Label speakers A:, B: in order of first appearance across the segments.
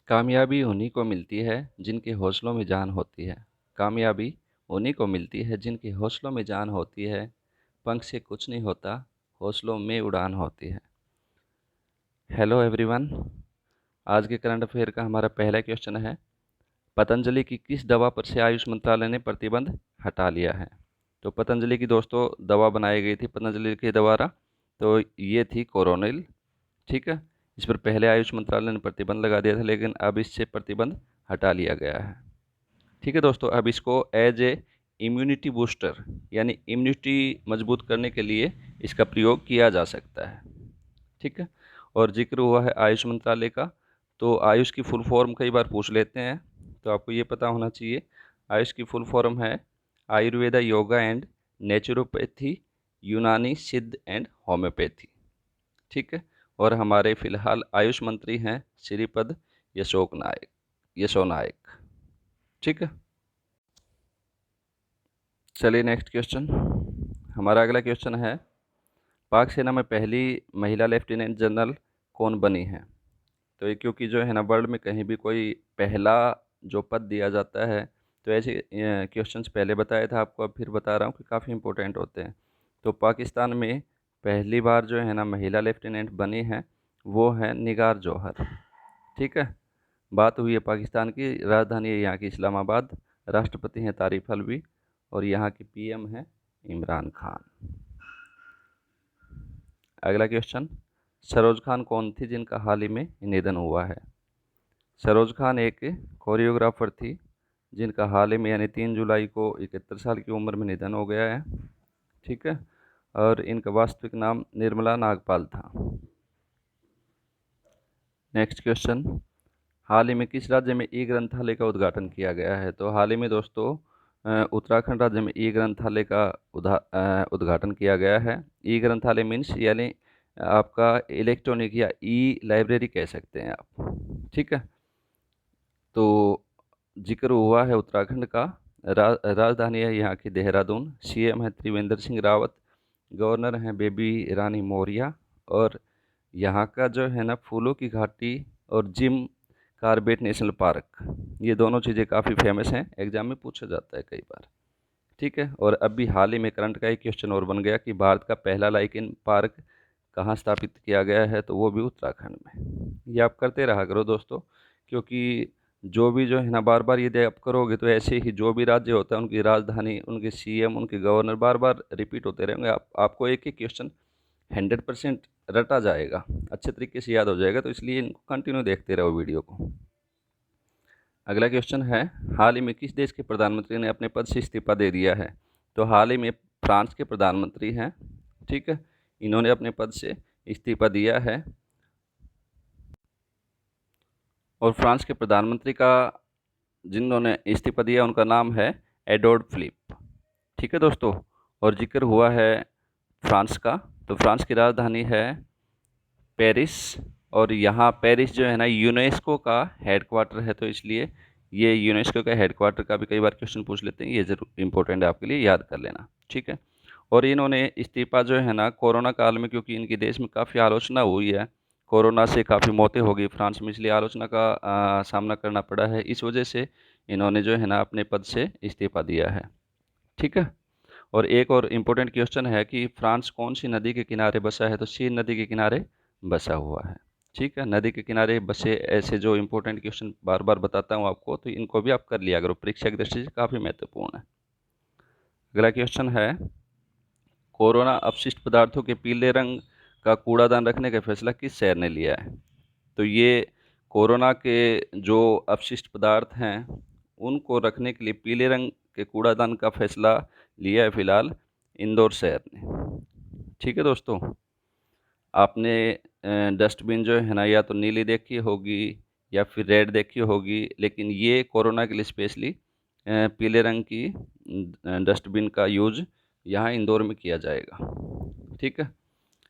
A: कामयाबी उन्हीं को मिलती है जिनके हौसलों में जान होती है। कामयाबी उन्हीं को मिलती है जिनके हौसलों में जान होती है। पंख से कुछ नहीं होता, हौसलों में उड़ान होती है। हेलो एवरीवन, आज के करंट अफेयर का हमारा पहला क्वेश्चन है, पतंजलि की किस दवा पर से आयुष मंत्रालय ने प्रतिबंध हटा लिया है। तो पतंजलि की दोस्तों दवा बनाई गई थी पतंजलि के द्वारा, तो ये थी कोरोनिल। ठीक है, इस पर पहले आयुष मंत्रालय ने प्रतिबंध लगा दिया था, लेकिन अब इससे प्रतिबंध हटा लिया गया है। ठीक है दोस्तों, अब इसको एज ए इम्यूनिटी बूस्टर यानी इम्यूनिटी मजबूत करने के लिए इसका प्रयोग किया जा सकता है। ठीक है, और जिक्र हुआ है आयुष मंत्रालय का, तो आयुष की फुल फॉर्म कई बार पूछ लेते हैं, तो आपको ये पता होना चाहिए। आयुष की फुल फॉर्म है आयुर्वेदा, योगा एंड नेचुरोपैथी, यूनानी, सिद्ध एंड होम्योपैथी। ठीक है, और हमारे फिलहाल आयुष मंत्री हैं श्रीपद यशो नायक। ठीक है, चलिए नेक्स्ट क्वेश्चन। हमारा अगला क्वेश्चन है, पाक सेना में पहली महिला लेफ्टिनेंट जनरल कौन बनी है। तो ये क्योंकि जो है ना वर्ल्ड में कहीं भी कोई पहला जो पद दिया जाता है, तो ऐसे क्वेश्चंस पहले बताया था आपको, अब फिर बता रहा हूँ कि काफ़ी इंपॉर्टेंट होते हैं। तो पाकिस्तान में पहली बार जो है ना महिला लेफ्टिनेंट बनी है, वो है निगार जौहर। ठीक है, बात हुई है पाकिस्तान की, राजधानी है यहाँ की इस्लामाबाद, राष्ट्रपति हैं तारिक अलवी, और यहाँ की पीएम है इमरान खान। अगला क्वेश्चन, सरोज खान कौन थी जिनका हाल ही में निधन हुआ है। सरोज खान एक कोरियोग्राफर थी जिनका हाल ही में यानी 3 जुलाई को 71 साल की उम्र में निधन हो गया है। ठीक है, और इनका वास्तविक नाम निर्मला नागपाल था। नेक्स्ट क्वेश्चन, हाल ही में किस राज्य में ई ग्रंथालय का उद्घाटन किया गया है। तो हाल ही में दोस्तों उत्तराखंड राज्य में ई ग्रंथालय का उद्घाटन किया गया है। ई ग्रंथालय मीन्स यानी आपका इलेक्ट्रॉनिक या ई लाइब्रेरी कह सकते हैं आप। ठीक है, तो जिक्र हुआ है उत्तराखंड का, राजधानी है यहाँ की देहरादून, सीएम है त्रिवेंद्र सिंह रावत, गवर्नर हैं बेबी रानी मौर्य, और यहाँ का जो है ना फूलों की घाटी और जिम कार्बेट नेशनल पार्क, ये दोनों चीज़ें काफ़ी फेमस हैं, एग्जाम में पूछा जाता है कई बार। ठीक है, और अभी हाल ही में करंट का एक क्वेश्चन और बन गया कि भारत का पहला लाइकेन पार्क कहाँ स्थापित किया गया है, तो वो भी उत्तराखंड में। ये आप करते रहा करो दोस्तों, क्योंकि जो भी जो है ना बार बार यदि आप करोगे तो ऐसे ही जो भी राज्य होता है उनकी राजधानी, उनके सीएम, उनके गवर्नर बार बार रिपीट होते रहेंगे। आपको एक ही क्वेश्चन 100% रटा जाएगा, अच्छे तरीके से याद हो जाएगा, तो इसलिए इनको कंटिन्यू देखते रहो वीडियो को। अगला क्वेश्चन है, हाल ही में किस देश के प्रधानमंत्री ने अपने पद से इस्तीफा दे दिया है। तो हाल ही में फ्रांस के प्रधानमंत्री हैं। ठीक है, इन्होंने अपने पद से इस्तीफा दिया है, और फ्रांस के प्रधानमंत्री का जिन्होंने इस्तीफा दिया उनका नाम है एडोर्ड फिलिप। ठीक है दोस्तों, और जिक्र हुआ है फ्रांस का, तो फ्रांस की राजधानी है पेरिस, और यहाँ पेरिस जो है ना यूनेस्को का हेडक्वार्टर है, तो इसलिए ये यूनेस्को का हेडक्वार्टर का भी कई बार क्वेश्चन पूछ लेते हैं, ये जरूर इंपॉर्टेंट है आपके लिए, याद कर लेना। ठीक है, और इन्होंने इस्तीफा जो है ना कोरोना काल में, क्योंकि इनके देश में काफ़ी आलोचना हुई है, कोरोना से काफ़ी मौतें हो गई फ्रांस में, इसलिए आलोचना का सामना करना पड़ा है, इस वजह से इन्होंने जो है ना अपने पद से इस्तीफा दिया है। ठीक है, और एक और इम्पोर्टेंट क्वेश्चन है कि फ्रांस कौन सी नदी के किनारे बसा है। तो सीन नदी के किनारे बसा हुआ है। ठीक है, नदी के किनारे बसे ऐसे जो इम्पोर्टेंट क्वेश्चन बार बार बताता हूँ आपको, तो इनको भी आप कर लिया करो, परीक्षा की दृष्टि से काफ़ी महत्वपूर्ण है। अगला क्वेश्चन है, कोरोना अपशिष्ट पदार्थों के पीले रंग का कूड़ादान रखने का फैसला किस शहर ने लिया है। तो ये कोरोना के जो अपशिष्ट पदार्थ हैं उनको रखने के लिए पीले रंग के कूड़ादान का फैसला लिया है फिलहाल इंदौर शहर ने। ठीक है दोस्तों, आपने डस्टबिन जो है ना या तो नीली देखी होगी या फिर रेड देखी होगी, लेकिन ये कोरोना के लिए स्पेशली पीले रंग की डस्टबिन का यूज यहाँ इंदौर में किया जाएगा। ठीक है,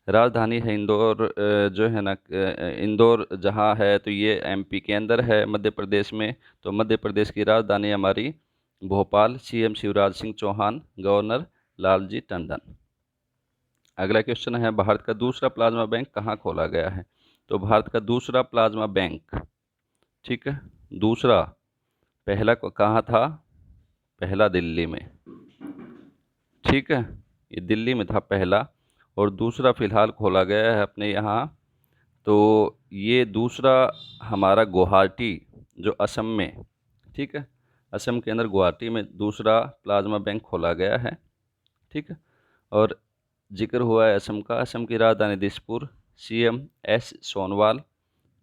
A: राजधानी है इंदौर, जो है ना इंदौर जहाँ है तो ये एमपी के अंदर है, मध्य प्रदेश में, तो मध्य प्रदेश की राजधानी हमारी भोपाल, सीएम शिवराज सिंह चौहान, गवर्नर लालजी टंडन। अगला क्वेश्चन है, भारत का दूसरा प्लाज्मा बैंक कहाँ खोला गया है। तो भारत का दूसरा प्लाज्मा बैंक ठीक है। दूसरा, पहला कहाँ था? पहला दिल्ली में। ठीक है, ये दिल्ली में था पहला। और दूसरा फ़िलहाल खोला गया है अपने यहाँ। तो ये दूसरा हमारा गुवाहाटी, जो असम में, ठीक है, असम के अंदर गुवाहाटी में दूसरा प्लाज्मा बैंक खोला गया है। ठीक है। और जिक्र हुआ है असम का, असम की राजधानी Dispur, CM S Sonowal,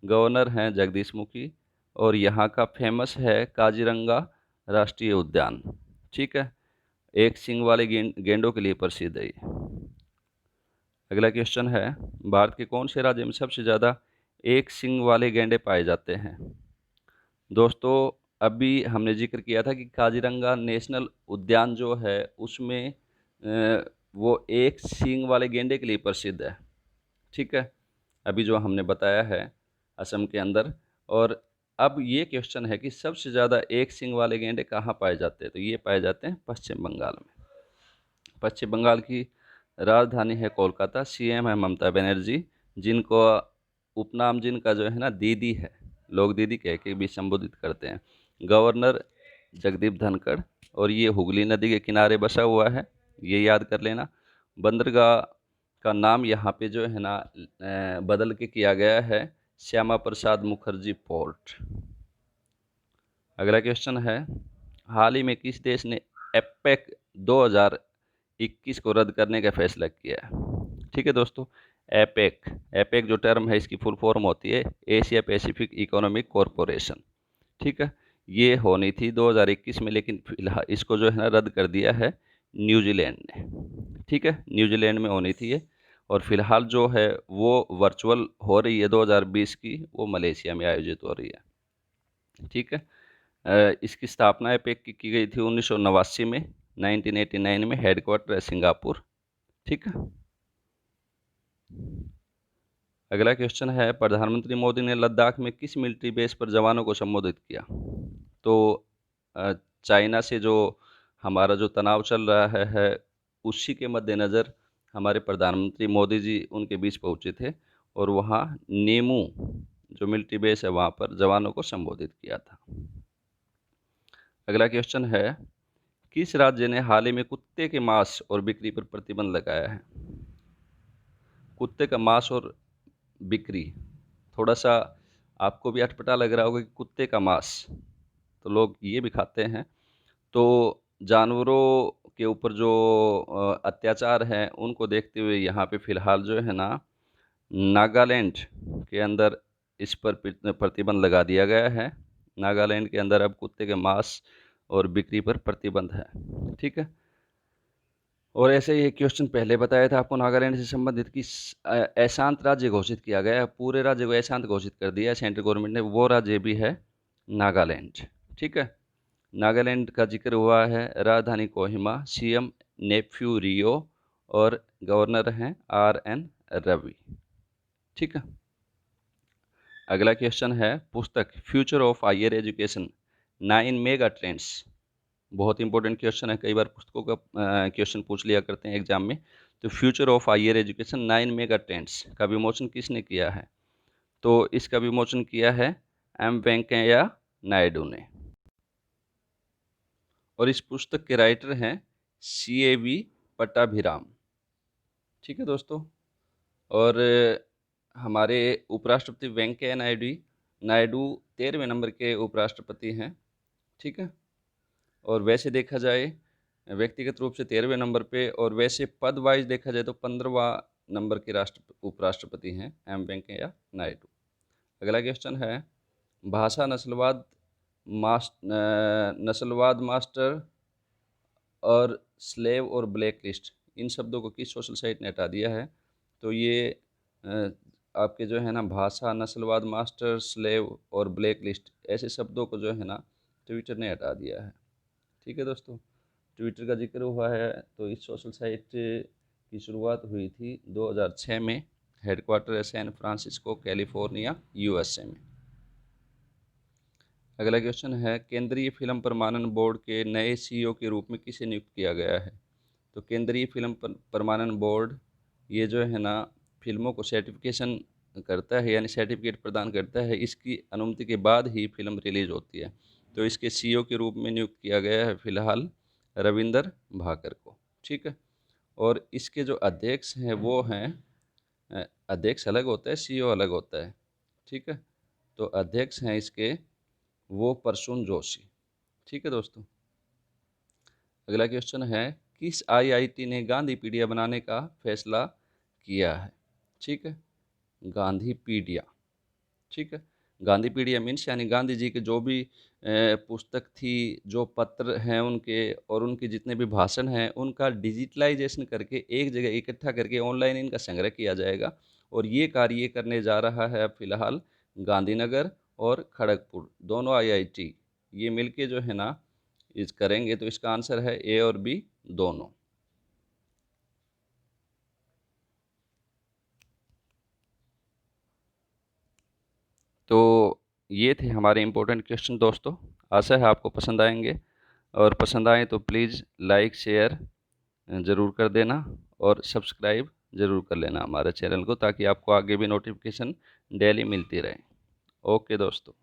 A: governor हैं जगदीश मुखी, और यहाँ का फेमस है काजीरंगा राष्ट्रीय उद्यान। ठीक है, एक सींग वाले गेंडों के लिए प्रसिद्ध है ये। अगला क्वेश्चन है, भारत के कौन से राज्य में सबसे ज़्यादा एक सींग वाले गैंडे पाए जाते हैं? दोस्तों, अभी हमने जिक्र किया था कि काजीरंगा नेशनल उद्यान जो है उसमें वो एक सींग वाले गेंडे के लिए प्रसिद्ध है। ठीक है, अभी जो हमने बताया है असम के अंदर। और अब ये क्वेश्चन है कि सबसे ज़्यादा एक सींग वाले गेंडे कहाँ पाए जाते हैं? तो ये पाए जाते हैं पश्चिम बंगाल में। पश्चिम बंगाल की राजधानी है कोलकाता, सीएम है ममता बनर्जी, जिनको उपनाम जिनका जो है ना दीदी है, लोग दीदी कह के भी संबोधित करते हैं। गवर्नर जगदीप धनखड़, और ये हुगली नदी के किनारे बसा हुआ है, ये याद कर लेना। बंदरगाह का नाम यहाँ पे जो है ना बदल के किया गया है श्यामा प्रसाद मुखर्जी पोर्ट। अगला क्वेश्चन है, हाल ही में किस देश ने एपेक 2021 को रद्द करने का फैसला किया है? ठीक है दोस्तों, एपेक एपेक जो टर्म है इसकी फुल फॉर्म होती है एशिया पैसिफिक इकोनॉमिक कॉरपोरेशन। ठीक है, ये होनी थी 2021 में, लेकिन फिलहाल इसको जो है ना रद्द कर दिया है न्यूजीलैंड ने। ठीक है, न्यूजीलैंड में होनी थी ये, और फिलहाल जो है वो वर्चुअल हो रही है 2020 की, वो मलेशिया में आयोजित हो रही है। ठीक है, इसकी स्थापना एपेक की गई थी 1989 में, 1989 में, हेडक्वार्टर है सिंगापुर। ठीक है। अगला क्वेश्चन है, प्रधानमंत्री मोदी ने लद्दाख में किस मिलिट्री बेस पर जवानों को संबोधित किया? तो चाइना से जो हमारा जो तनाव चल रहा है उसी के मद्देनज़र हमारे प्रधानमंत्री मोदी जी उनके बीच पहुंचे थे, और वहां नेमू जो मिलिट्री बेस है वहां पर जवानों को संबोधित किया था। अगला क्वेश्चन है, किस राज्य ने हाल ही में कुत्ते के मांस और बिक्री पर प्रतिबंध लगाया है? कुत्ते का मांस और बिक्री, थोड़ा सा आपको भी अटपटा लग रहा होगा कि कुत्ते का मांस, तो लोग ये भी खाते हैं। तो जानवरों के ऊपर जो अत्याचार हैं उनको देखते हुए यहाँ पे फ़िलहाल जो है ना नागालैंड के अंदर इस पर प्रतिबंध लगा दिया गया है। नागालैंड के अंदर अब कुत्ते के मांस और बिक्री पर प्रतिबंध है। ठीक है, और ऐसे ही एक क्वेश्चन पहले बताया था आपको नागालैंड से संबंधित कि अशांत राज्य घोषित किया गया है, पूरे राज्य को अशांत घोषित कर दिया है सेंट्रल गवर्नमेंट ने, वो राज्य भी है नागालैंड। ठीक है, नागालैंड का जिक्र हुआ है, राजधानी कोहिमा, सीएम नेफ्यू रियो, और गवर्नर हैं आर.एन. रवि। ठीक है। अगला क्वेश्चन है, पुस्तक future of higher education 9 mega trends, बहुत इंपॉर्टेंट क्वेश्चन है, कई बार पुस्तकों का क्वेश्चन पूछ लिया करते हैं एग्जाम में। तो future of higher education 9 mega trends का विमोचन किसने किया है? तो इसका विमोचन किया है एम वेंकैया नायडू ने, और इस पुस्तक के राइटर हैं CAV पट्टाभिराम। ठीक है दोस्तों, और हमारे उपराष्ट्रपति वेंकैया नायडू नायडू 13वें नंबर के उपराष्ट्रपति हैं। ठीक है, और वैसे देखा जाए व्यक्तिगत रूप से 13वें नंबर पे, और वैसे पद वाइज देखा जाए तो 15वां नंबर के उपराष्ट्रपति हैं एम वेंकैया नायडू। अगला क्वेश्चन है, भाषा नस्लवाद मास्टर और स्लेव और ब्लैक लिस्ट, इन शब्दों को किस सोशल साइट ने हटा दिया है? तो ये आपके जो है ना भाषा नस्लवाद मास्टर स्लेव और ब्लैक लिस्ट, ऐसे शब्दों को जो है ना ट्विटर ने हटा दिया है। ठीक है दोस्तों, ट्विटर का जिक्र हुआ है, तो इस सोशल साइट की शुरुआत हुई थी 2006 में, हेडक्वार्टर है सैन फ्रांसिस्को कैलिफोर्निया USA में। अगला क्वेश्चन है, केंद्रीय फिल्म प्रमाणन बोर्ड के नए CEO के रूप में किसे नियुक्त किया गया है? तो केंद्रीय फिल्म प्रमाणन बोर्ड, ये जो है ना फिल्मों को सर्टिफिकेशन करता है, यानी सर्टिफिकेट प्रदान करता है, इसकी अनुमति के बाद ही फिल्म रिलीज़ होती है। तो इसके सीईओ के रूप में नियुक्त किया गया है फिलहाल रविंदर भाकर को, ठीक है। और इसके जो अध्यक्ष हैं वो हैं, अध्यक्ष अलग होता है, सीईओ अलग होता है, ठीक है। तो अध्यक्ष हैं इसके वो प्रसून जोशी, ठीक है दोस्तों। अगला क्वेश्चन है, किस आईआईटी ने गांधीपीडिया बनाने का फैसला किया है, ठीक है। गांधीपीडिया, ठीक है। गांधीपीडिया मीन्स यानी गांधी जी के जो भी पुस्तक थी, जो पत्र हैं उनके, और उनके जितने भी भाषण हैं उनका डिजिटलाइजेशन करके एक जगह इकट्ठा करके ऑनलाइन इनका संग्रह किया जाएगा। और ये कार्य ये करने जा रहा है अब फिलहाल गांधीनगर और खड़गपुर दोनों आईआईटी ये मिलके जो है ना इस करेंगे। तो इसका आंसर है ए और बी दोनों। तो ये थे हमारे इम्पोर्टेंट क्वेश्चन दोस्तों। आशा है आपको पसंद आएंगे, और पसंद आए तो प्लीज़ लाइक शेयर ज़रूर कर देना, और सब्सक्राइब ज़रूर कर लेना हमारे चैनल को, ताकि आपको आगे भी नोटिफिकेशन डेली मिलती रहे। ओके दोस्तों।